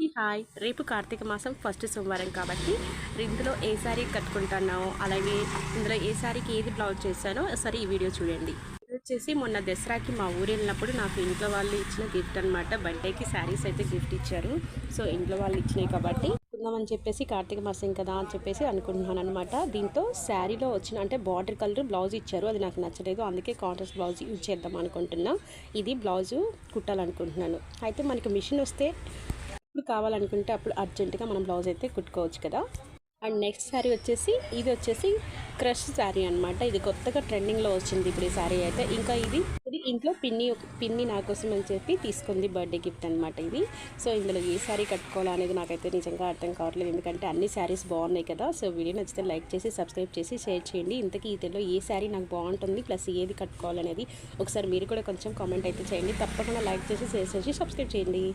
అందరికీ హాయ్. రేపు కార్తీక మాసం ఫస్ట్ సోమవారం కాబట్టి ఇందులో ఏ శారీ కట్టుకుంటానో అలాగే ఇందులో ఏ శారీకి ఏది బ్లౌజ్ చేశానో సరే ఈ వీడియో చూడండి. ఇది వచ్చేసి మొన్న దసరాకి మా ఊరు వెళ్ళినప్పుడు నాకు ఇంట్లో వాళ్ళు ఇచ్చిన గిఫ్ట్ అనమాట. బర్త్డేకి శారీస్ అయితే గిఫ్ట్ ఇచ్చారు. సో ఇంట్లో వాళ్ళు ఇచ్చినాయి కాబట్టి కొందామని చెప్పేసి కార్తీక మాసం కదా అని చెప్పేసి అనుకుంటున్నాను అనమాట. దీంతో శారీలో వచ్చిన అంటే బార్డర్ కలర్ బ్లౌజ్ ఇచ్చారు, అది నాకు నచ్చలేదు. అందుకే కాంట్రాస్ట్ బ్లౌజ్ యూజ్ చేద్దాం అనుకుంటున్నా. ఇది బ్లౌజు కుట్టాలనుకుంటున్నాను. అయితే మనకి మిషన్ వస్తే ఇప్పుడు కావాలనుకుంటే అప్పుడు అర్జెంటుగా మనం బ్లౌజ్ అయితే కుట్టుకోవచ్చు కదా. అండ్ నెక్స్ట్ శారీ వచ్చేసి ఇది వచ్చేసి క్రష్ శారీ అనమాట. ఇది కొత్తగా ట్రెండింగ్లో వచ్చింది ఇప్పుడు ఈ శారీ అయితే. ఇంకా ఇది ఇంట్లో పిన్ని నా కోసం అని చెప్పి తీసుకుంది బర్త్డే గిఫ్ట్ అనమాట ఇది. సో ఇందులో ఏ శారీ కట్టుకోవాలనేది నాకైతే నిజంగా అర్థం కావట్లేదు, ఎందుకంటే అన్ని శారీస్ బాగున్నాయి కదా. సో వీడియో నచ్చితే లైక్ చేసి సబ్స్క్రైబ్ చేసి షేర్ చేయండి. ఇంతకీ ఇదిలో ఏ శారీ నాకు బాగుంటుంది ప్లస్ ఏది కట్టుకోవాలనేది ఒకసారి మీరు కూడా కొంచెం కామెంట్ అయితే చేయండి. తప్పకుండా లైక్ చేసి షేర్ చేసి సబ్స్క్రైబ్ చేయండి.